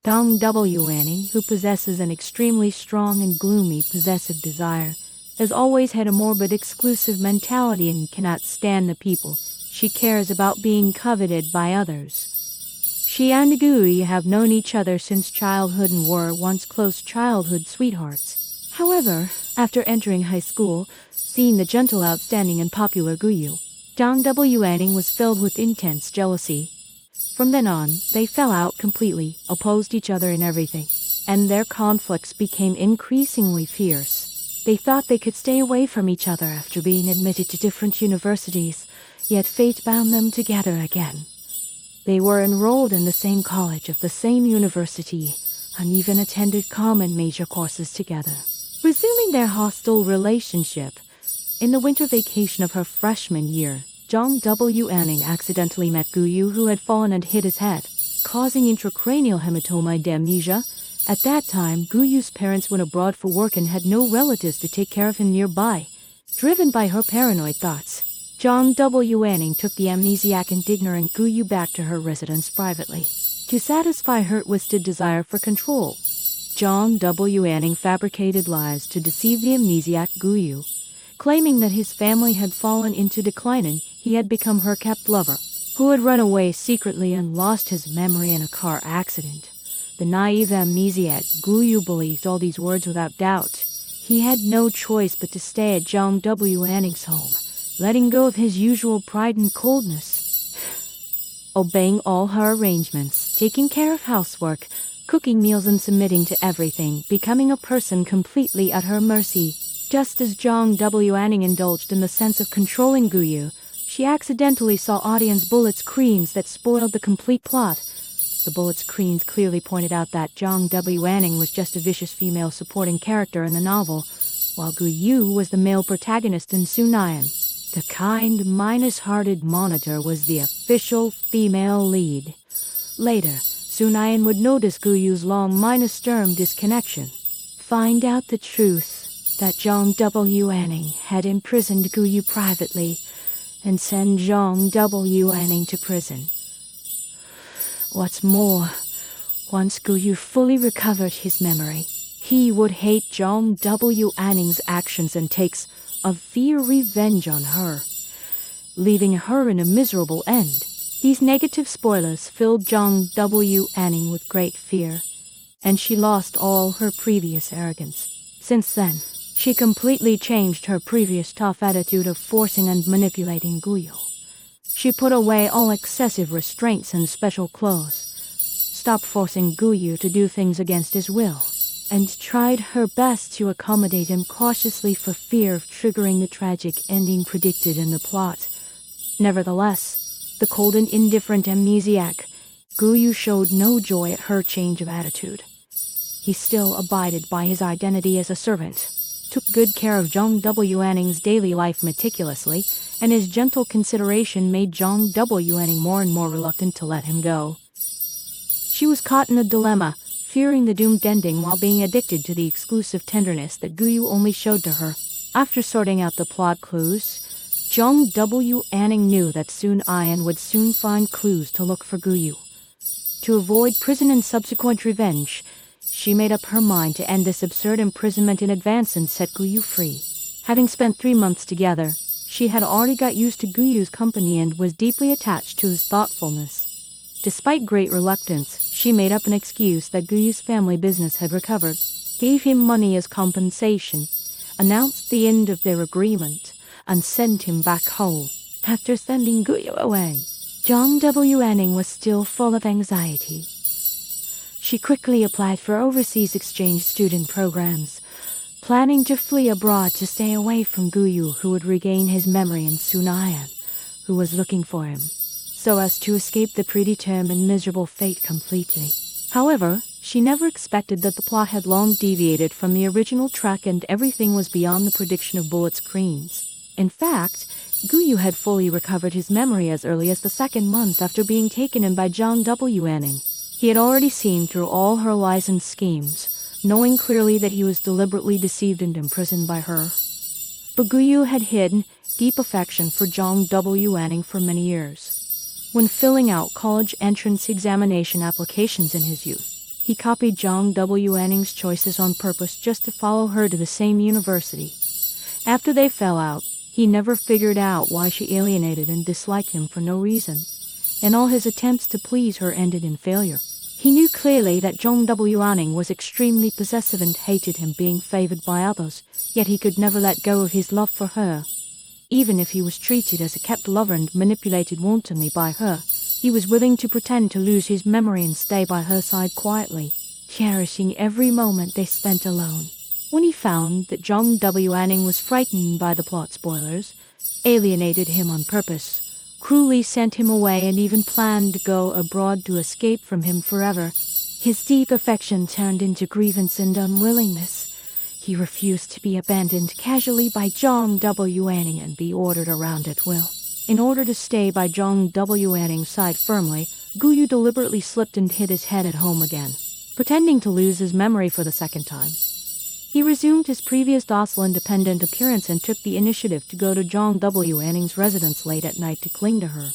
Dong W. Anning, who possesses an extremely strong and gloomy possessive desire, has always had a morbid exclusive mentality and cannot stand the people she cares about being coveted by others. She and Gui have known each other since childhood and were once close childhood sweethearts. However, after entering high school, seeing the gentle, outstanding, and popular Guyu, Dong W. Anning was filled with intense jealousy. From then on, they fell out completely, opposed each other in everything, and their conflicts became increasingly fierce. They thought they could stay away from each other after being admitted to different universities, yet fate bound them together again. They were enrolled in the same college of the same university, and even attended common major courses together. Resuming their hostile relationship, in the winter vacation of her freshman year, Dong W. Anning accidentally met Guyu, who had fallen and hit his head, causing intracranial hematoma and amnesia. At that time, Guyu's parents went abroad for work and had no relatives to take care of him nearby. Driven by her paranoid thoughts, Dong W. Anning took the amnesiac and ignorant Guyu back to her residence privately. To satisfy her twisted desire for control, Dong W. Anning fabricated lies to deceive the amnesiac Guyu, claiming that his family had fallen into decline and he had become her kept lover, who had run away secretly and lost his memory in a car accident. The naive amnesiac Guyu believed all these words without doubt. He had no choice but to stay at Dong W. Anning's home, letting go of his usual pride and coldness. Obeying all her arrangements, taking care of housework, cooking meals and submitting to everything, becoming a person completely at her mercy. Just as Dong W. Anning indulged in the sense of controlling Guyu, she accidentally saw audience bullet screens that spoiled the complete plot. The bullet screens clearly pointed out that Dong W. Anning was just a vicious female supporting character in the novel, while Guyu was the male protagonist in Sunayan. The kind, minus-hearted monitor was the official female lead. Later, Sunayan would notice Guyu's long minus-term disconnection, find out the truth that Dong W. Anning had imprisoned Guyu privately, and send Dong W. Anning to prison. What's more, once Guyu fully recovered his memory, he would hate Dong W. Anning's actions and take severe revenge on her, leaving her in a miserable end. These negative spoilers filled Dong W. Anning with great fear, and she lost all her previous arrogance. Since then, she completely changed her previous tough attitude of forcing and manipulating Guyu. She put away all excessive restraints and special clothes, stopped forcing Guyu to do things against his will, and tried her best to accommodate him cautiously for fear of triggering the tragic ending predicted in the plot. Nevertheless, the cold and indifferent amnesiac, Guyu showed no joy at her change of attitude. He still abided by his identity as a servant, took good care of Dong W. Anning's daily life meticulously, and his gentle consideration made Dong W. Anning more and more reluctant to let him go. She was caught in a dilemma, fearing the doomed ending while being addicted to the exclusive tenderness that Guyu only showed to her. After sorting out the plot clues, Dong W. Anning knew that Sunayan would soon find clues to look for Guyu. To avoid prison and subsequent revenge, she made up her mind to end this absurd imprisonment in advance and set Guyu free. Having spent 3 months together, she had already got used to Guyu's company and was deeply attached to his thoughtfulness. Despite great reluctance, she made up an excuse that Guyu's family business had recovered, gave him money as compensation, announced the end of their agreement, and sent him back home. After sending Guyu away, Dong W. Anning was still full of anxiety. She quickly applied for overseas exchange student programs, planning to flee abroad to stay away from Guyu, who would regain his memory, and Sunayan, who was looking for him, so as to escape the predetermined and miserable fate completely. However, she never expected that the plot had long deviated from the original track and everything was beyond the prediction of bullet screens. In fact, Guyu had fully recovered his memory as early as the 2nd month after being taken in by Dong W. Anning. He had already seen through all her lies and schemes, knowing clearly that he was deliberately deceived and imprisoned by her. But Guyu had hidden deep affection for Dong W. Anning for many years. When filling out college entrance examination applications in his youth, He copied Zhang W. Anning's choices on purpose just to follow her to the same university. After they fell out, he never figured out why she alienated and disliked him for no reason, and all his attempts to please her ended in failure. He knew clearly that Zhang W. Anning was extremely possessive and hated him being favored by others, yet he could never let go of his love for her. Even if he was treated as a kept lover and manipulated wantonly by her, he was willing to pretend to lose his memory and stay by her side quietly, cherishing every moment they spent alone. When he found that Zhang W. Anning was frightened by the plot spoilers, alienated him on purpose, cruelly sent him away and even planned to go abroad to escape from him forever, his deep affection turned into grievance and unwillingness. He refused to be abandoned casually by Zhang W. Anning and be ordered around at will. In order to stay by Zhang W. Anning's side firmly, Guyu deliberately slipped and hid his head at home again, pretending to lose his memory for the second time. He resumed his previous docile independent appearance and took the initiative to go to Zhang W. Anning's residence late at night to cling to her.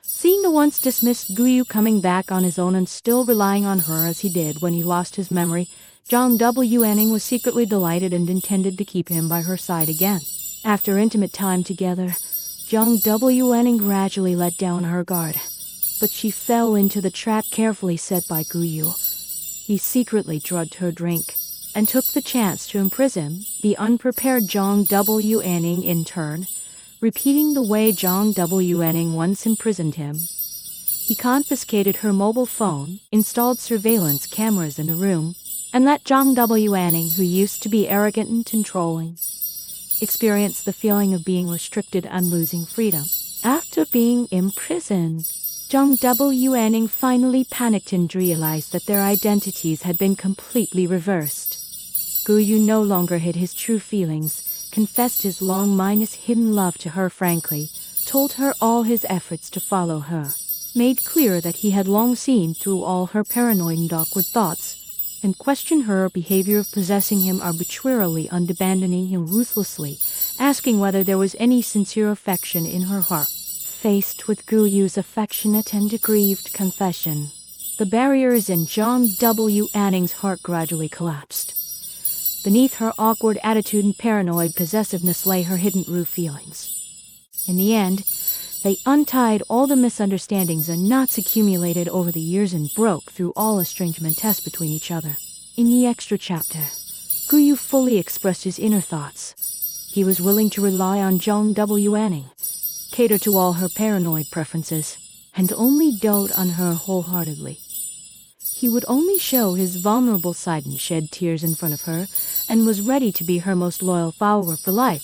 Seeing the once dismissed Guyu coming back on his own and still relying on her as he did when he lost his memory, Zhang W. Anning was secretly delighted and intended to keep him by her side again. After intimate time together, Zhang W. Anning gradually let down her guard, but she fell into the trap carefully set by Guyu. He secretly drugged her drink and took the chance to imprison the unprepared Zhang W. Anning in turn, repeating the way Zhang W. Anning once imprisoned him. He confiscated her mobile phone, installed surveillance cameras in the room, and let Zhang W. Anning, who used to be arrogant and controlling, experience the feeling of being restricted and losing freedom. After being imprisoned, Zhang W. Anning finally panicked and realized that their identities had been completely reversed. Guyu no longer hid his true feelings, confessed his long-hidden love to her frankly, told her all his efforts to follow her, made clear that he had long seen through all her paranoid and awkward thoughts, and questioned her behavior of possessing him arbitrarily and abandoning him ruthlessly, asking whether there was any sincere affection in her heart. Faced with Guyu's affectionate and aggrieved confession, the barriers in Zhang W. Anning's heart gradually collapsed. Beneath her awkward attitude and paranoid possessiveness lay her hidden true feelings. In the end, they untied all the misunderstandings and knots accumulated over the years and broke through all estrangement tests between each other. In the extra chapter, Guyu fully expressed his inner thoughts. He was willing to rely on Zhang W. Anning, cater to all her paranoid preferences, and only dote on her wholeheartedly. He would only show his vulnerable side and shed tears in front of her, and was ready to be her most loyal follower for life.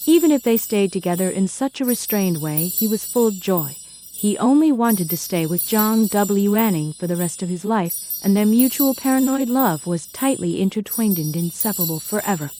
Even if they stayed together in such a restrained way, he was full of joy. He only wanted to stay with Zhang W. Anning for the rest of his life, and their mutual paranoid love was tightly intertwined and inseparable forever.